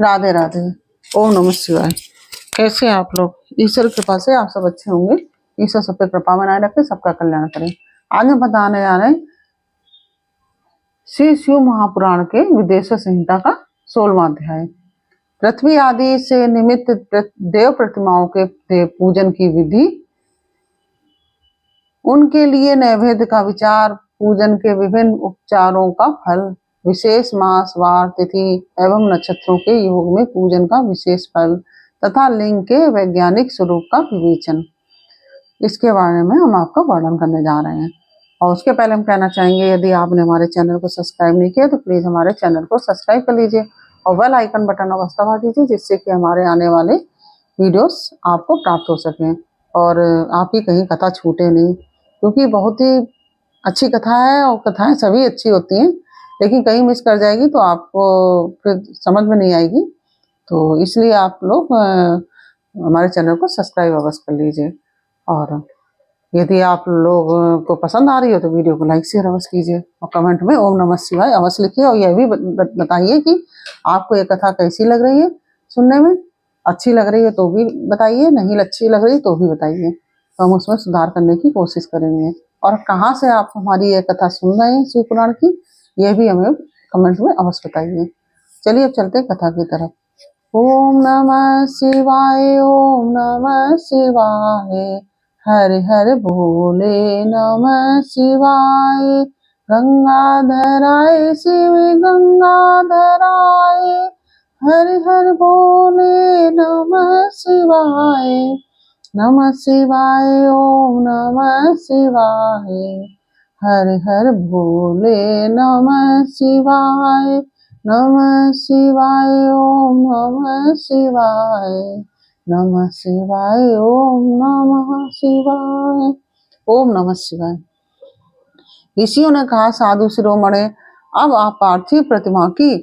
राधे राधे। ओम नमः शिवाय। कैसे हैं आप लोग? ईश्वर की कृपा से आप सब अच्छे होंगे। ईश्वर सब पे कृपा बनाए रखे, सबका कल्याण करें। आज हम बताने जा रहे हैं श्री शिव महापुराण के विदेश संहिता का 16वां अध्याय। पृथ्वी आदि से निमित्त देव प्रतिमाओं के देव पूजन की विधि, उनके लिए नैवेद्य का विचार, पूजन के विभिन्न उपचारों का फल, विशेष मास, वार, तिथि एवं नक्षत्रों के योग में पूजन का विशेष फल तथा लिंग के वैज्ञानिक स्वरूप का विवेचन, इसके बारे में हम आपका वर्णन करने जा रहे हैं। और उसके पहले हम कहना चाहेंगे, यदि आपने हमारे चैनल को सब्सक्राइब नहीं किया तो प्लीज हमारे चैनल को सब्सक्राइब कर लीजिए और बेल आइकन बटन अवश्य दबा दीजिए, जिससे कि हमारे आने वाले वीडियोस आपको प्राप्त हो सकें और आपकी कहीं कथा छूटे नहीं, क्योंकि बहुत ही अच्छी कथा है और कथाएं सभी अच्छी होती हैं, लेकिन कहीं मिस कर जाएगी तो आपको फिर समझ में नहीं आएगी। तो इसलिए आप लोग हमारे चैनल को सब्सक्राइब अवश्य कर लीजिए और यदि आप लोग को पसंद आ रही हो तो वीडियो को लाइक शेयर अवश्य कीजिए और कमेंट में ओम नमः शिवाय अवश्य लिखिए और यह भी बताइए कि आपको ये कथा कैसी लग रही है सुनने में। अच्छी लग रही है तो भी बताइए, नहीं अच्छी लग रही तो भी बताइए, तो हम उसमें सुधार करने की कोशिश करेंगे। और कहाँ से आप हमारी ये कथा सुन रहे हैं शिव पुराण की, यह भी हमें कमेंट में अवश्य बताइए। चलिए अब चलते हैं कथा की तरफ। ओम नमः शिवाय, ओम नमः शिवाय, हर हर भोले नमः शिवाय। गंगाधराय शिव गंगाधराय, हर हर भोले नमः शिवाय। नमः शिवाय, ओम नमः शिवाय, हर हर भोले नमः शिवाय। नमः शिवाय, ओम नमः शिवाय, नमः शिवाय, ओम नमः शिवाय। ओम नमः शिवाय। ऋषियों ने कहा, साधु शिरोमणे, अब आप पार्थिव प्रतिमा की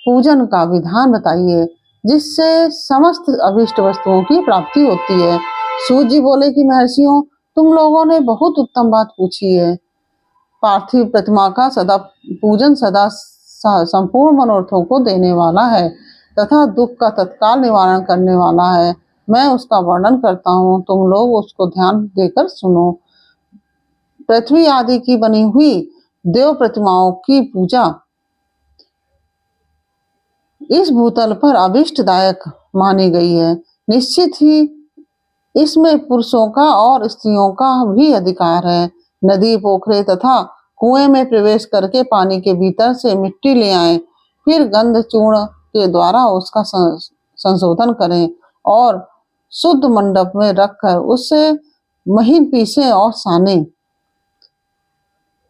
पूजन का विधान बताइए, जिससे समस्त अभिष्ट वस्तुओं की प्राप्ति होती है। सूत जी बोले कि महर्षियों, तुम लोगों ने बहुत उत्तम बात पूछी है। पार्थिव प्रतिमा का सदा पूजन सदा संपूर्ण मनोरथों को देने वाला है तथा दुख का तत्काल निवारण करने वाला है। मैं उसका वर्णन करता हूँ, तुम लोग उसको ध्यान देकर सुनो। पृथ्वी आदि की बनी हुई देव प्रतिमाओं की पूजा इस भूतल पर अभिष्टदायक मानी गई है। निश्चित ही इसमें पुरुषों का और स्त्रियों का भी अधिकार है। नदी, पोखरे तथा कुएं में प्रवेश करके पानी के भीतर से मिट्टी ले आए, फिर गंध चूर्ण के द्वारा उसका संशोधन करें और शुद्ध मंडप में रखकर उससे महीन पीसे और साने।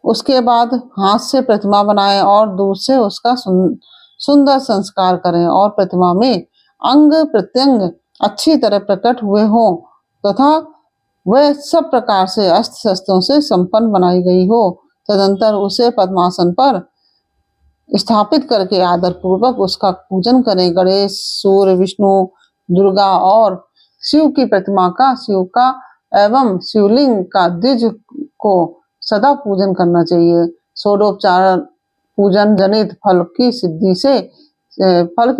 उसके बाद हाथ से प्रतिमा बनाएं और दूर से उसका सुंदर संस्कार करें और प्रतिमा में अंग प्रत्यंग अच्छी तरह प्रकट हुए हों तथा वह सब प्रकार से अस्त्र शस्त्रों से संपन्न बनाई गई हो। तदंतर उसे पद्मासन पर स्थापित करके आदर पूर्वक उसका पूजन करें। गणेश, सूर्य, विष्णु, दुर्गा और शिव की प्रतिमा का, शिव का एवं शिवलिंग का द्विज को सदा पूजन करना चाहिए। षोडोपचार पूजन जनित फल की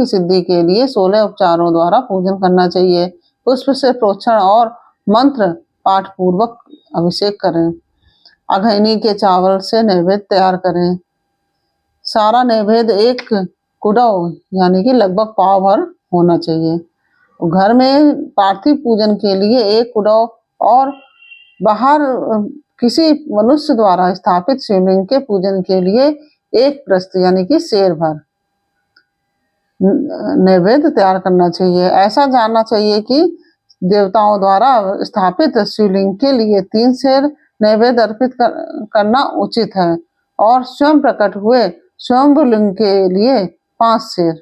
सिद्धि के लिए 16 उपचारों द्वारा पूजन करना चाहिए। पुष्प से प्रोक्षण और मंत्र पाठ पूर्वक अभिषेक करें। अघैनी के चावल से नैवेद्य तैयार करें। सारा नैवेद्य एक कुडव यानी कि लगभग पाव भर होना चाहिए। घर में पार्थिव पूजन के लिए एक कुडव और बाहर किसी मनुष्य द्वारा स्थापित शिवलिंग के पूजन के लिए एक प्रस्थ यानी कि शेर भर नैवेद्य तैयार करना चाहिए। ऐसा जानना चाहिए कि देवताओं द्वारा स्थापित शिवलिंग के लिए 3 शेर नैवेद्य अर्पित करना उचित है और स्वयं प्रकट हुए स्वयंभुलिंग के लिए 5 शेर।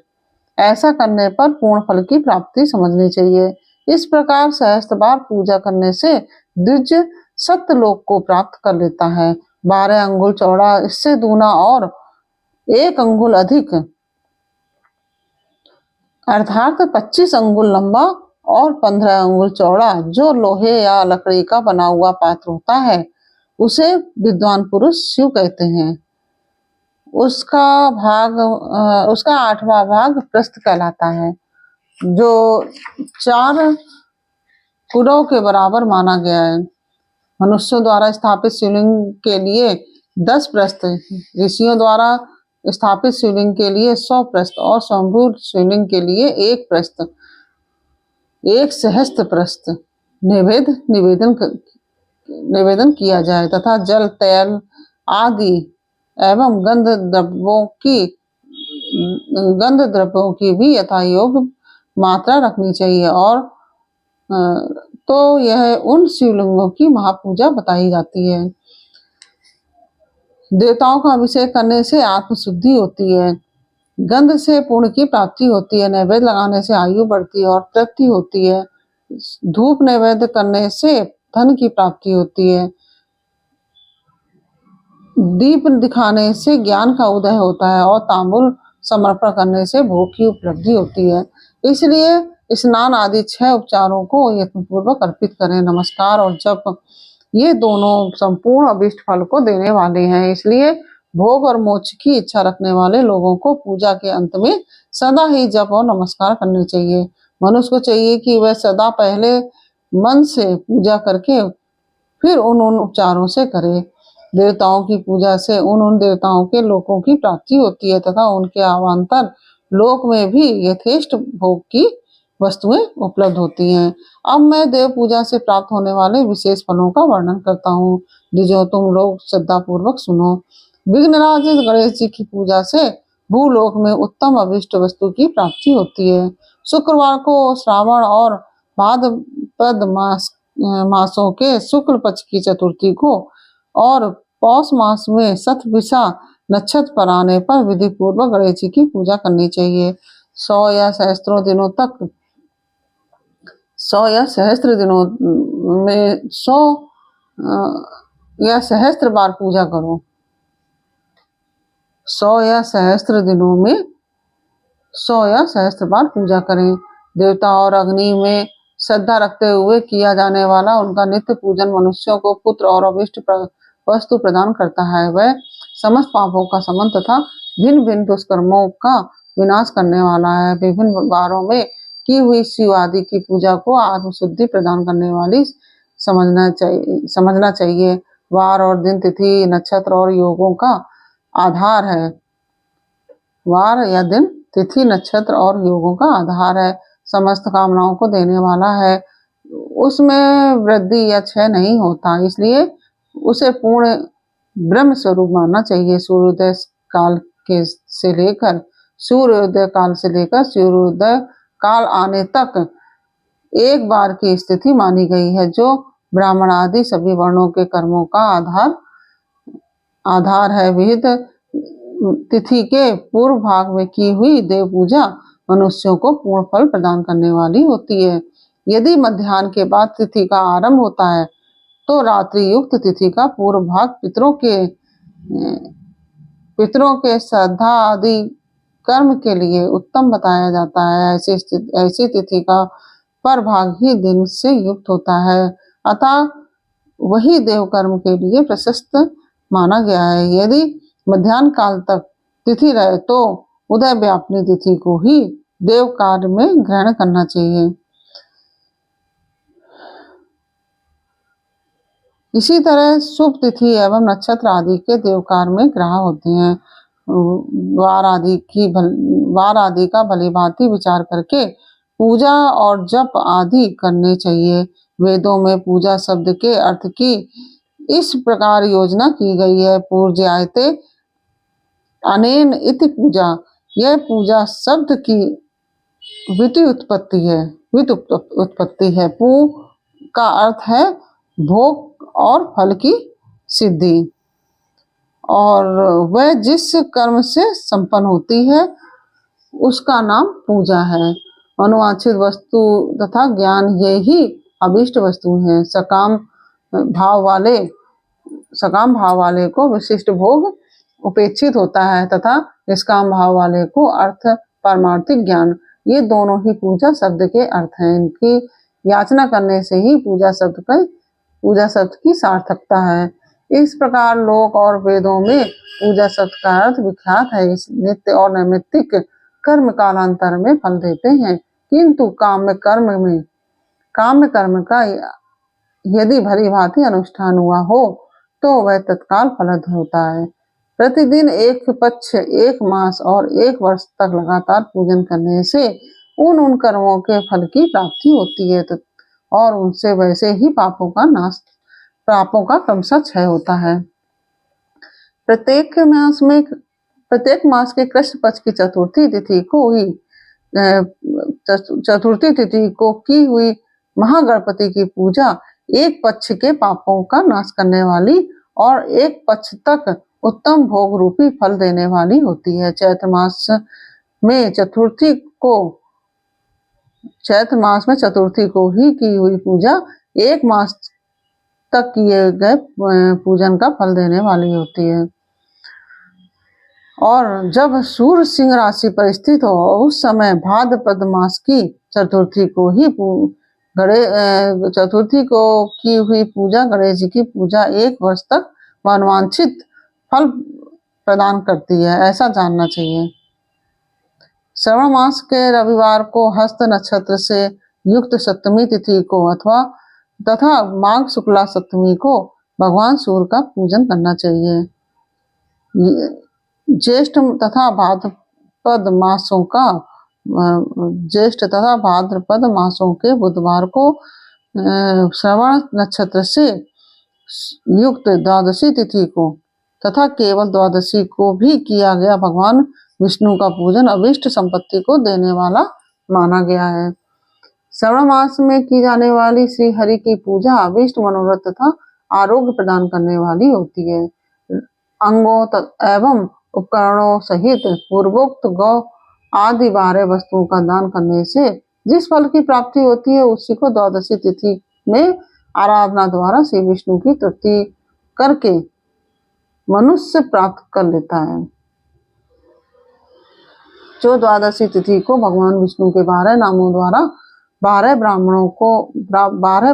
ऐसा करने पर पूर्ण फल की प्राप्ति समझनी चाहिए। इस प्रकार सहस्त्र बार पूजा करने से द्विज सत्यलोक को प्राप्त कर लेता है। 12 अंगुल चौड़ा, इससे दूना और 1 अंगुल अधिक अर्थात 25 अंगुल लंबा और 15 अंगुल चौड़ा जो लोहे या लकड़ी का बना हुआ पात्र होता है, उसे विद्वान पुरुष शिव कहते हैं। उसका 8वां भाग प्रस्थ कहलाता है, जो 4 कुलों के बराबर माना गया है। मनुष्यों द्वारा स्थापित शिवलिंग के लिए 10 प्रस्थ, ऋषियों द्वारा स्थापित शिवलिंग के लिए 100 प्रस्थ और स्वयंभू शिवलिंग के लिए 1 प्रस्थ, 1 सहस्त्र प्रस्थ निवेदन किया जाए तथा जल, तेल आदि एवं गंध द्रव्यों की भी यथायोग्य मात्रा रखनी चाहिए। और तो यह उन शिवलिंगों की महापूजा बताई जाती है। देवताओं का अभिषेक करने से आत्मशुद्धि होती है, गंध से पुण्य की प्राप्ति होती है, नैवेद्य लगाने से आयु बढ़ती है और तृप्ति होती है, धूप नैवेद्य करने से धन की प्राप्ति होती है, दीप दिखाने से ज्ञान का उदय होता है और तांबुल समर्पण करने से भोग की उपलब्धि होती है। इसलिए स्नान आदि 6 उपचारों को यत्नपूर्वक अर्पित करें। नमस्कार और जप, ये दोनों संपूर्ण अभीष्ट फल को देने वाले हैं। इसलिए भोग और मोक्ष की इच्छा रखने वाले लोगों को पूजा के अंत में सदा ही जप और नमस्कार करने चाहिए। मनुष्य को चाहिए कि वह सदा पहले मन से पूजा करके फिर उन उपचारों से करे। देवताओं की पूजा से उन देवताओं के लोकों की प्राप्ति होती है तथा उनके अवान्तर लोक में भी यथेष्ट भोग की वस्तुएं उपलब्ध होती हैं। अब मैं देव पूजा से प्राप्त होने वाले विशेष फलों का वर्णन करता हूँ, जो तुम लोग श्रद्धा पूर्वक सुनो। विघ्नराज गणेश जी की पूजा से भूलोक में उत्तम अभिष्ट वस्तु की प्राप्ति होती है। शुक्रवार को श्रावण और भाद्रपद मासों के शुक्ल पक्ष की चतुर्थी को और पौष मास में शतभिषा नक्षत्र पर आने पर विधि पूर्वक गणेश जी की पूजा करनी चाहिए। 100 या सहस्त्र दिनों में 100 या सहस्त्र बार पूजा करो। 100 या सहस्त्र दिनों में 100 या सहस्त्र बार पूजा करें। देवता और अग्नि में श्रद्धा रखते हुए किया जाने वाला उनका नित्य पूजन मनुष्यों को पुत्र और अभिष्ट वस्तु प्रदान करता है। वह समस्त पापों का शमन तथा भिन्न भिन्न दुष्कर्मों का विनाश करने वाला है। विभिन्न वारों में की हुई शिव आदि की पूजा को आत्मशुद्धि प्रदान करने वाली समझना चाहिए। वार और दिन, तिथि, नक्षत्र और योगों का आधार है। वार या दिन, तिथि, नक्षत्र और योगों का आधार है, समस्त कामनाओं को देने वाला है, उसमें वृद्धि या क्षय नहीं होता, इसलिए उसे पूर्ण ब्रह्म स्वरूप मानना चाहिए। सूर्योदय काल से लेकर सूर्योदय काल आने तक एक बार की स्थिति मानी गई है, जो ब्राह्मण आदि सभी वर्णों के कर्मों का आधार है। विहित तिथि के पूर्व भाग में की हुई देव पूजा मनुष्यों को पूर्ण फल प्रदान करने वाली होती है। यदि मध्याह्न के बाद तिथि का आरंभ होता है तो रात्रि युक्त तिथि का पूर्व भाग पितरों के श्राद्ध आदि कर्म के लिए उत्तम बताया जाता है। ऐसी तिथि का पर भाग ही दिन से युक्त होता है, अतः वही देव कर्म के लिए प्रशस्त माना गया है। यदि मध्याह्न काल तक तिथि रहे तो उदय व्यापनी तिथि को ही देव कार्य में ग्रहण करना चाहिए। इसी तरह शुभ तिथि एवं नक्षत्र आदि के देवकार में ग्रह होते हैं। वार आदि का भलीभांति विचार करके पूजा और जप आदि करने चाहिए। वेदों में पूजा शब्द के अर्थ की इस प्रकार योजना की गई है। पूज्यायते अनेन इति पूजा, यह पूजा शब्द की व्युत्पत्ति है। पू का अर्थ है भोग और फल की सिद्धि, और वह जिस कर्म से संपन्न होती है उसका नाम पूजा है। अनुवांछित वस्तु तथा ज्ञान ये ही अभीष्ट वस्तु हैं। सकाम भाव वाले को विशिष्ट भोग उपेक्षित होता है तथा निष्काम भाव वाले को अर्थ पारमार्थिक ज्ञान, ये दोनों ही पूजा शब्द के अर्थ हैं। इनकी याचना करने से ही पूजा शब्द की सार्थकता है। इस प्रकार लोक और वेदों में पूजा शब्द का अर्थ विख्यात है। इस नित्य और नैमित्तिक कर्म कालांतर में फल देते हैं, किंतु काम्य कर्म का यदि भली भांति अनुष्ठान हुआ हो तो वह तत्काल फलद होता है। प्रतिदिन एक पक्ष, एक मास और एक वर्ष तक लगातार पूजन करने से उन कर्मों के फल की प्राप्ति होती है और उनसे वैसे ही पापों का क्रमशः क्षय होता है। प्रत्येक मास के कृष्ण पक्ष की चतुर्थी तिथि को की हुई महागणपति की पूजा एक पक्ष के पापों का नाश करने वाली और एक पक्ष तक उत्तम भोग रूपी फल देने वाली होती है। चैत्र मास में चतुर्थी को ही की हुई पूजा एक मास तक किए गए पूजन का फल देने वाली होती है। और जब सूर्य सिंह राशि पर स्थित हो उस समय भाद्रपद मास की चतुर्थी को की हुई पूजा गणेश जी की पूजा एक वर्ष तक मनवांछित फल प्रदान करती है, ऐसा जानना चाहिए। श्रवण मास के रविवार को हस्त नक्षत्र से युक्त सप्तमी तिथि को तथा माघ शुक्ला सप्तमी को भगवान सूर्य का पूजन करना चाहिए। ज्येष्ठ तथा भाद्रपद मासों के बुधवार को श्रवण नक्षत्र से युक्त द्वादशी तिथि को तथा केवल द्वादशी को भी किया गया भगवान विष्णु का पूजन अभिष्ट संपत्ति को देने वाला माना गया है। श्रवण मास में की जाने वाली श्री हरि की पूजा अभिष्ट मनोरथ तथा आरोग्य प्रदान करने वाली होती है। अंगों एवं उपकरणों सहित पूर्वोक्त गौ आदि 12 वस्तुओं का दान करने से जिस फल की प्राप्ति होती है उसी को द्वादशी तिथि में आराधना द्वारा श्री विष्णु की तृप्ति करके मनुष्य प्राप्त कर लेता है। जो द्वादशी तिथि को भगवान विष्णु के 12 नामों द्वारा 12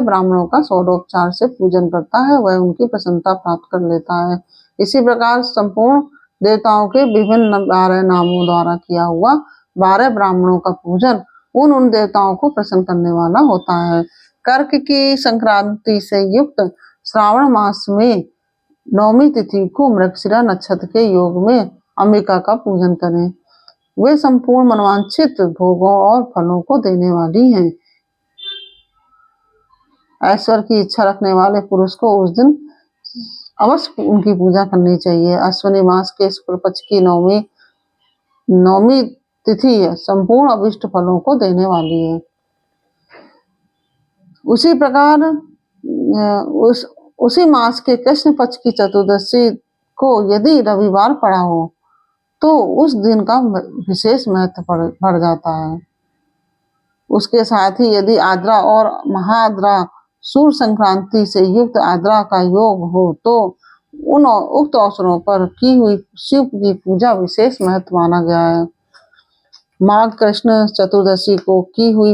ब्राह्मणों का षोडोपचार से पूजन करता है वह उनकी प्रसन्नता प्राप्त कर लेता है। इसी प्रकार संपूर्ण देवताओं के विभिन्न 12 नामों द्वारा किया हुआ 12 ब्राह्मणों का पूजन उन देवताओं को प्रसन्न करने वाला होता है। कर्क की संक्रांति से युक्त श्रावण मास में 9वीं तिथि को मृगशिरा नक्षत्र के योग में अंबिका का पूजन करें। वे संपूर्ण मनवांछित भोगों और फलों को देने वाली हैं। ऐश्वर्य की इच्छा रखने वाले पुरुष को उस दिन अवश्य उनकी पूजा करनी चाहिए। अश्विनी मास के शुक्ल पक्ष की 9वीं तिथि संपूर्ण अभिष्ट फलों को देने वाली है। उसी प्रकार उसी मास के कृष्ण पक्ष की चतुर्दशी को यदि रविवार पड़ा हो तो उस दिन का विशेष महत्व बढ़ जाता है। उसके साथ ही यदि आद्रा और महाआद्रा सूर्य संक्रांति से युक्त आद्रा का योग हो तो उन उक्त अवसरों पर की हुई शिव की पूजा विशेष महत्व माना गया है। माघ कृष्ण चतुर्दशी को की हुई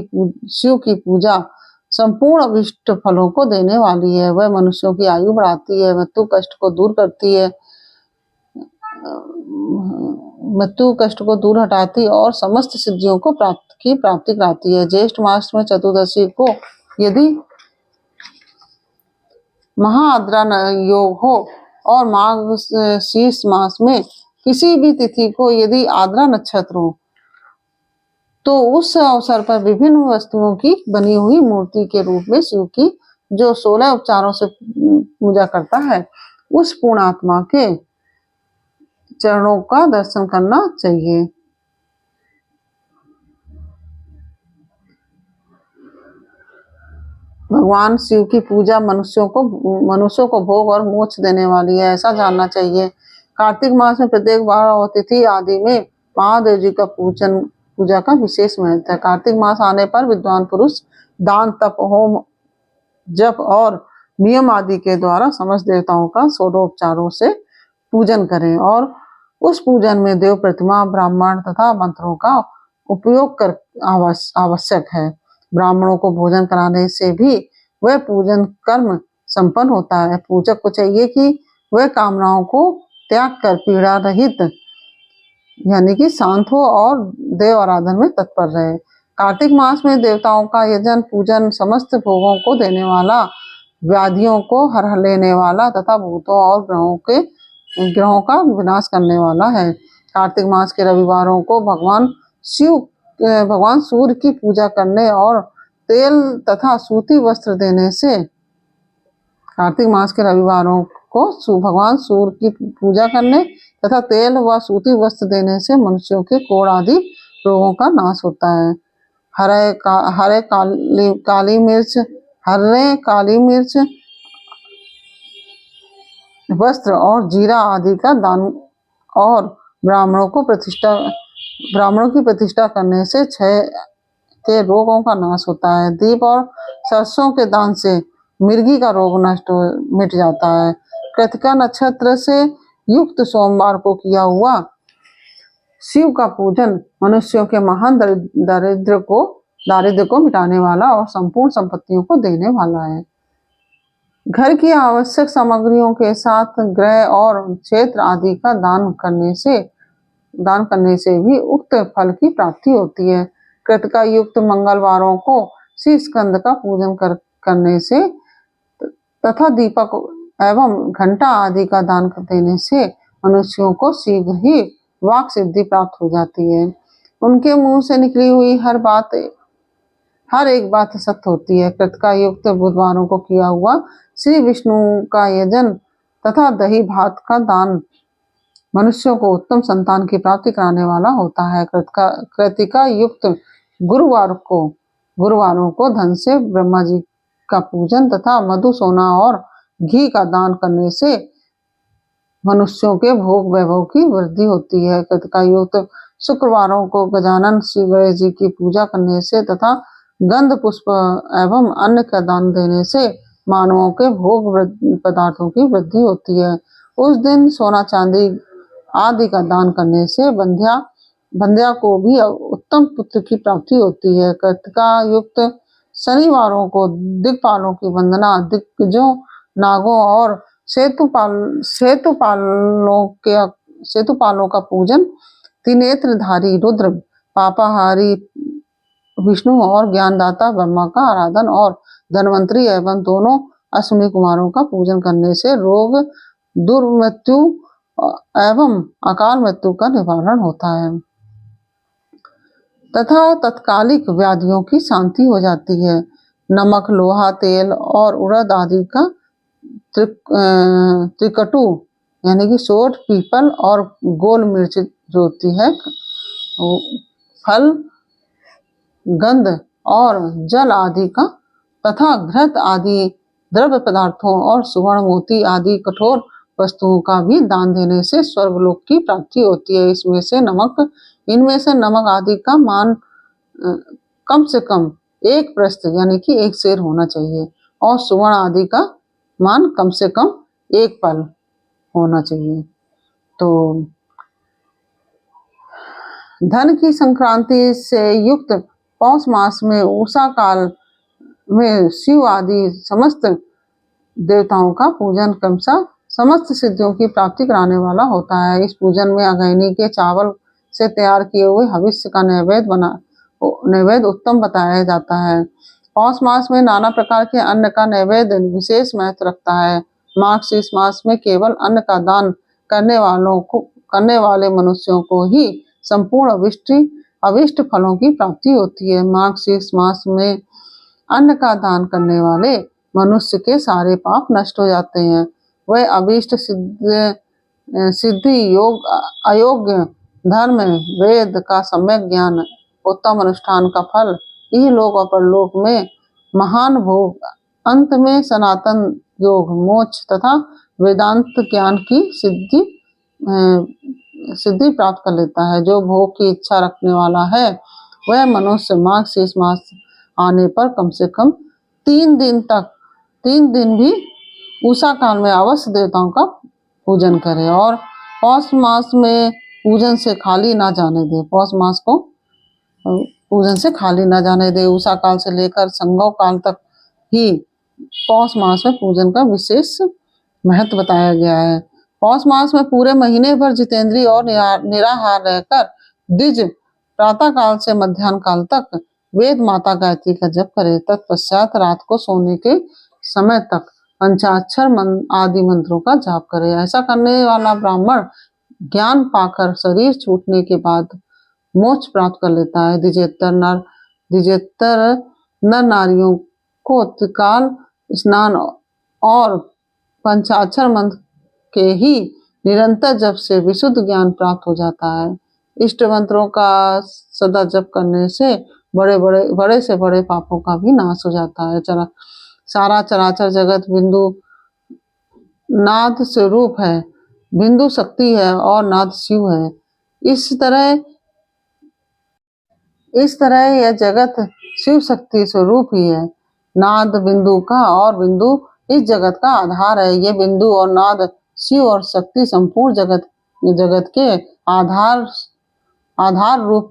शिव की पूजा संपूर्ण अभिष्ट फलों को देने वाली है। वह मनुष्यों की आयु बढ़ाती है, मृत्यु कष्ट को दूर करती है, मृत्यु कष्ट को दूर हटाती और समस्त सिद्धियों को प्राप्ति कराती है। ज्येष्ठ मास में चतुर्दशी को यदि महाआद्रा योग हो और माघ शीर्ष मास में किसी भी तिथि को यदि आद्रा नक्षत्र हो तो उस अवसर पर विभिन्न वस्तुओं की बनी हुई मूर्ति के रूप में शिव की जो 16 उपचारों से पूजा करता है उस पूर्णात्मा के चरणों का दर्शन करना चाहिए। भगवान शिव की पूजा मनुष्यों को भोग और मोक्ष देने वाली है, ऐसा जानना चाहिए। कार्तिक मास में प्रत्येक बार और तिथि आदि में महादेव जी का पूजा का विशेष महत्व है। कार्तिक मास आने पर विद्वान पुरुष दान, तप, होम, जप और नियम आदि के द्वारा समस्त देवताओं का षोडोपचारों से पूजन करें और उस पूजन में देव प्रतिमा, ब्राह्मण तथा मंत्रों का उपयोग कर आवश्यक है। ब्राह्मणों को भोजन कराने से भी वह पूजन कर्म संपन्न होता है। पूजक को चाहिए कि वह कामनाओं को त्याग कर पीड़ा रहित यानी कि शांत हो और देव आराधन में तत्पर रहे। कार्तिक मास में देवताओं का यजन पूजन समस्त भोगों को देने वाला, व्याधियों को हर लेने वाला तथा भूतों और ग्रहों का विनाश करने वाला है। कार्तिक मास के रविवारों को भगवान सूर्य की पूजा करने और तेल तथा सूती वस्त्र देने से, कार्तिक मास के रविवारों को भगवान सूर्य की पूजा करने तथा तेल व सूती वस्त्र देने से मनुष्यों के कोढ़ आदि रोगों का नाश होता है। हरे काली मिर्च वस्त्र और जीरा आदि का दान और ब्राह्मणों की प्रतिष्ठा करने से क्षय के रोगों का नाश होता है। दीप और सरसों के दान से मिर्गी का रोग मिट जाता है। कृतिका नक्षत्र से युक्त सोमवार को किया हुआ शिव का पूजन मनुष्यों के महान दारिद्र्य को मिटाने वाला और संपूर्ण संपत्तियों को देने वाला है। घर की आवश्यक सामग्रियों के साथ ग्रह और क्षेत्र आदि का दान करने से भी उक्त फल की प्राप्ति होती है। कृतिका युक्त मंगलवारों को श्री स्कंद का पूजन करने से तथा दीपक एवं घंटा आदि का दान देने से मनुष्यों को शीघ्र ही वाक सिद्धि प्राप्त हो जाती है। उनके मुंह से निकली हुई हर एक बात सत्य होती है। कृतिका युक्त बुधवारों को किया हुआ श्री विष्णु का यजन तथा दही भात का दान मनुष्यों को उत्तम संतान की प्राप्ति कराने वाला होता है। कृतिका युक्त गुरुवारों को धन से ब्रह्मा जी का पूजन तथा मधु सोना और घी का दान करने से मनुष्यों के भोग वैभव की वृद्धि होती है। कृतिका युक्त शुक्रवारों को गजानन श्री गणेश जी की पूजा करने से तथा गंध पुष्प एवं अन्न का दान देने से मानवों के भोग पदार्थों की वृद्धि होती है। उस दिन सोना चांदी आदि का दान करने से बंध्या को भी उत्तम पुत्र की प्राप्ति होती है। कृतिका युक्त शनिवारों को दिक्पालों की वंदना, दिग्गजों, नागों और सेतुपालों का पूजन, त्रिनेत्रधारी रुद्र, पापाहारी विष्णु और ज्ञानदाता ब्रह्मा का आराधन और धनवंतरी एवं दोनों अश्विनी कुमारों का पूजन करने से रोग, दुर्मृत्यु एवं अकाल मृत्यु का निवारण होता है तथा तत्कालिक व्याधियों की शांति हो जाती है। नमक, लोहा, तेल और उड़द आदि का त्रिकटु यानी कि सोट, पीपल और गोल मिर्च जो होती है, फल, गंध और जल आदि का तथा घृत आदि द्रव्य पदार्थों और सुवर्ण मोती आदि कठोर वस्तुओं का भी दान देने से स्वर्गलोक की प्राप्ति होती है। इनमें से नमक आदि का मान कम से कम एक प्रस्थ यानी कि एक सेर होना चाहिए और सुवर्ण आदि का मान कम से कम एक पल होना चाहिए। तो धन की संक्रांति से युक्त पौष मास में उषा काल में शिव आदि समस्त देवताओं का पूजन क्रमशः समस्त सिद्धियों की प्राप्ति कराने वाला होता है। इस पूजन में अगैनी के चावल से तैयार किए हुए हविष्य का नैवेद्य उत्तम बताया जाता है। पौष मास में नाना प्रकार के अन्न का नैवेद्य विशेष महत्व रखता है। मार्गशीर्ष मास में केवल अन्न का दान करने वाले मनुष्यों को ही संपूर्ण अविष्ट फलों की प्राप्ति होती है। मार्गशीर्ष मास में अन्न का दान करने वाले मनुष्य के सारे पाप नष्ट हो जाते हैं। वह अभीष्ट सिद्धि, योग, अयोग्य धर्म, वेद का सम्यक ज्ञान, उत्तम अनुष्ठान का फल, इहलोक और परलोक में महान भोग, अंत में सनातन योग, मोक्ष तथा वेदांत ज्ञान की सिद्धि प्राप्त कर लेता है। जो भोग की इच्छा रखने वाला है वह मनुष्य मार्गशीर्ष मास आने पर कम से कम 3 दिन भी उषा काल में अवश्य देवताओं का पूजन करे और पौष मास में पूजन से खाली ना जाने दे। पौष मास को पूजन से खाली ना जाने दे। उषा काल से लेकर संगव काल तक ही पौष मास में पूजन का विशेष महत्व बताया गया है। पौष मास में पूरे महीने भर जितेंद्रिय और निराहार रहकर द्विज प्रातः काल से मध्याह्न काल तक वेद माता गायत्री का जप करे। तत्पश्चात रात को सोने के समय तक पंचाक्षर आदि मंत्रों का जाप करे। ऐसा करने वाला ब्राह्मण ज्ञान पाकर शरीर छूटने के बाद मोक्ष प्राप्त कर लेता है। द्विजेतर नर नारियों को त्रिकाल स्नान और पंचाक्षर मंत्र के ही निरंतर जप से विशुद्ध ज्ञान प्राप्त हो जाता है। इष्ट मंत्रों का सदा जप करने से बड़े से बड़े पापों का भी नाश हो जाता है। सारा चराचर जगत बिंदु नाद स्वरूप है। बिंदु शक्ति है और नाद शिव है। इस तरह यह जगत शिव शक्ति स्वरूप ही है। नाद बिंदु का और बिंदु इस जगत का आधार है। ये बिंदु और नाद शिव और शक्ति संपूर्ण जगत के आधार रूप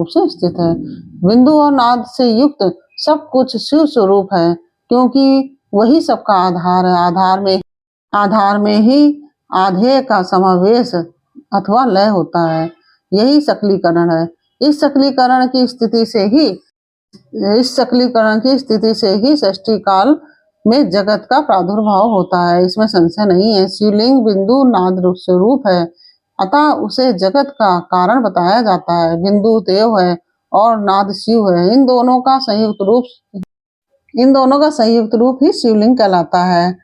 से स्थित है। बिंदु और नाद से युक्त सब कुछ शिव स्वरूप है, क्योंकि वही सबका आधार है। आधार में ही आधेय का समावेश अथवा लय होता है। यही सकलीकरण है। इस सकलीकरण की स्थिति से ही सृष्टि काल में जगत का प्रादुर्भाव होता है। इसमें संशय नहीं है। शिवलिंग बिंदु नाद स्वरूप है, अतः उसे जगत का कारण बताया जाता है। बिंदु देव है और नाद शिव है। इन दोनों का संयुक्त रूप ही शिवलिंग कहलाता है।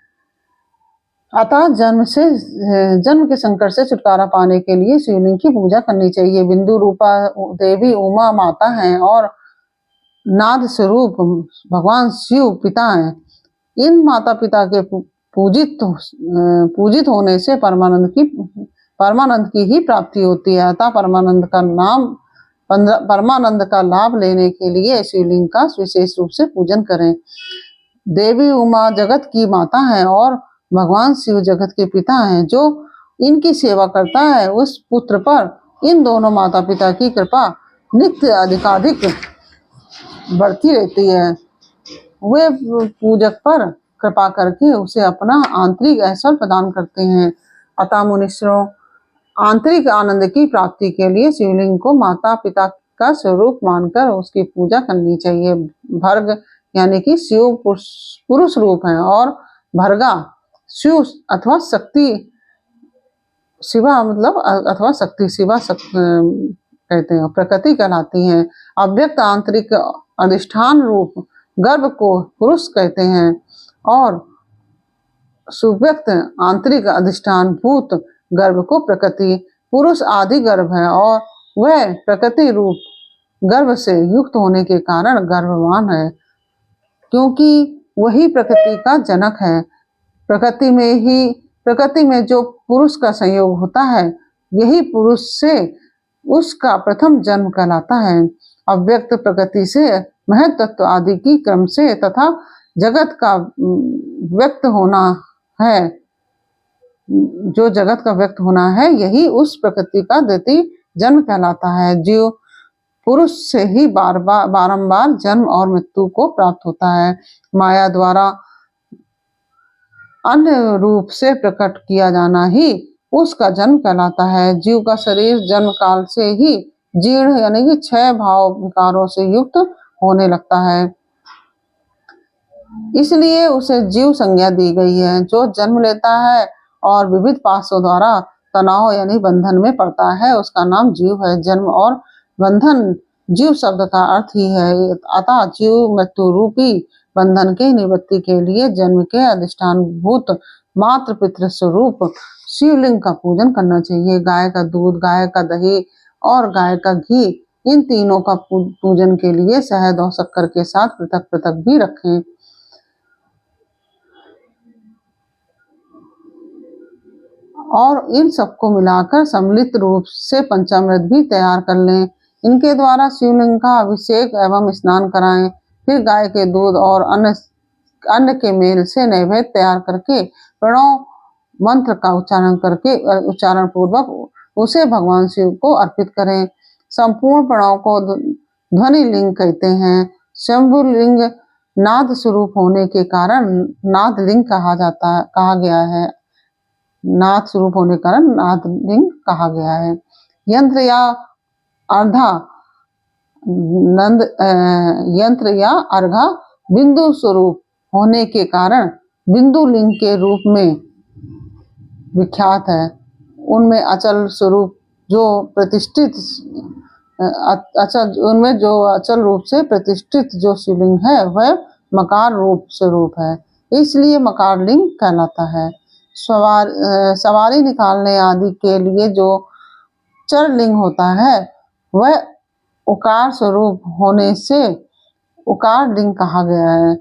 अतः जन्म के संकट से छुटकारा पाने के लिए शिवलिंग की पूजा करनी चाहिए। बिंदु रूपा देवी उमा माता हैं और नाद स्वरूप भगवान शिव पिता हैं। इन माता पिता के पूजित होने से परमानंद की ही प्राप्ति होती है। अतः परमानंद का लाभ लेने के लिए शिवलिंग का विशेष रूप से पूजन करें। देवी उमा जगत की माता है और भगवान शिव जगत के पिता हैं। जो इनकी सेवा करता है उस पुत्र पर इन दोनों माता पिता की कृपा नित्य अधिकाधिक बढ़ती रहती है। वे पूजक पर कृपा करके उसे अपना आंतरिक ऐश्वर्य प्रदान करते हैं। अतः मुनीश्वरों, आंतरिक आनंद की प्राप्ति के लिए शिवलिंग को माता पिता का स्वरूप मानकर उसकी पूजा करनी चाहिए। भर्ग यानी कि शिव पुरुष रूप है और भर्गा शिव अथवा शक्ति शिवा मतलब अथवा शक्ति शिवा कहते हैं, प्रकृति कहलाती हैं। अव्यक्त आंतरिक अधिष्ठान रूप गर्भ को पुरुष कहते हैं और सुव्यक्त आंतरिक अधिष्ठान भूत गर्भ को प्रकृति। पुरुष आदि गर्भ है और वह प्रकृति रूप गर्भ से युक्त होने के कारण गर्भवान है, क्योंकि वही प्रकृति का जनक है। प्रकृति में जो पुरुष का संयोग होता है, यही पुरुष से उसका प्रथम जन्म कहलाता है। अव्यक्त प्रकृति से महत तत्व आदि की क्रम से तथा जगत का व्यक्त होना है, जो जगत का व्यक्त होना है, यही उस प्रकृति का द्वितीय जन्म कहलाता है। जीव पुरुष से ही बारंबार जन्म और मृत्यु को प्राप्त होता है। माया द्वारा अन्य रूप से प्रकट किया जाना ही उसका जन्म कहलाता है। जीव का शरीर जन्म काल से ही जीर्ण यानी कि 6 भाव विकारों से युक्त होने लगता है, इसलिए उसे जीव संज्ञा दी गई है। जो जन्म लेता है और विविध पाशों द्वारा तनाव यानी बंधन में पड़ता है, उसका नाम जीव है। जन्म और बंधन जीव शब्द का अर्थ ही है। अतः जीव मृत्यु रूपी बंधन के निवृत्ति के लिए जन्म के अधिष्ठान भूत मातृ पितृ स्वरूप शिवलिंग का पूजन करना चाहिए। गाय का दूध, गाय का दही और गाय का घी, इन तीनों का पूजन के लिए शहद और शक्कर के साथ पृथक पृथक भी रखें। और इन सबको मिलाकर सम्मिलित रूप से पंचामृत भी तैयार कर लें। इनके द्वारा शिवलिंग का अभिषेक एवं स्नान कराएं। फिर गाय के दूध और अन्न के मेल से नैवेद्य तैयार करके प्रणव मंत्र का उच्चारण पूर्वक उसे भगवान शिव को अर्पित करें। संपूर्ण प्रणव को ध्वनि लिंग कहते हैं। शंभु लिंग नाद स्वरूप होने के कारण नादलिंग कहा गया है। नाद स्वरूप होने के कारण नादलिंग कहा गया है। यंत्र या अर्धा यंत्र या अर्घा बिंदु स्वरूप होने के कारण बिंदु लिंग के रूप में विख्यात है। उनमें अचल स्वरूप जो प्रतिष्ठित उनमें जो अचल रूप से प्रतिष्ठित जो शिवलिंग है वह मकार रूप स्वरूप है, इसलिए मकार लिंग कहलाता है। सवारी निकालने आदि के लिए जो चर लिंग होता है वह उकार स्वरूप होने से उकार लिंग कहा गया है,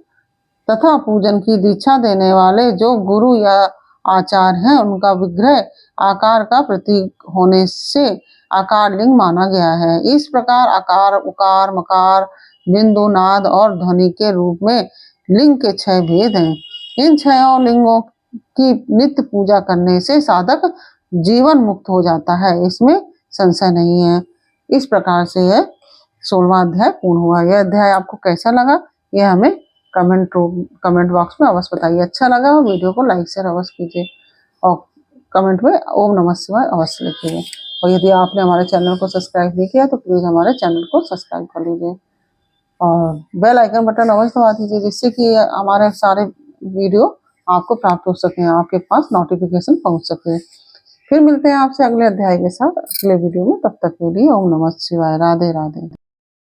तथा पूजन की दीक्षा देने वाले जो गुरु या आचार्य हैं उनका विग्रह आकार का प्रतीक होने से आकार लिंग माना गया है। इस प्रकार आकार, उकार, मकार, बिंदु, नाद और ध्वनि के रूप में लिंग के 6 भेद हैं। इन 6 लिंगों की नित्य पूजा करने से साधक जीवन मुक्त हो जाता है, इसमें संशय नहीं है। इस प्रकार से यह 16वां अध्याय पूर्ण हुआ। यह अध्याय आपको कैसा लगा यह हमें कमेंट बॉक्स में अवश्य बताइए। अच्छा लगा हो वीडियो को लाइक शेयर अवश्य कीजिए और कमेंट में ओम नमः शिवाय अवश्य लिखिए। और यदि आपने हमारे चैनल को सब्सक्राइब नहीं किया तो प्लीज़ हमारे चैनल को सब्सक्राइब कर लीजिए और बेल आइकन बटन अवश्य दबा दीजिए, जिससे कि हमारे सारे वीडियो आपको प्राप्त हो सके, आपके पास नोटिफिकेशन पहुंच सके। फिर मिलते हैं आपसे अगले अध्याय के साथ अगले वीडियो में। तब तक के लिए ओम नमः शिवाय। राधे राधे।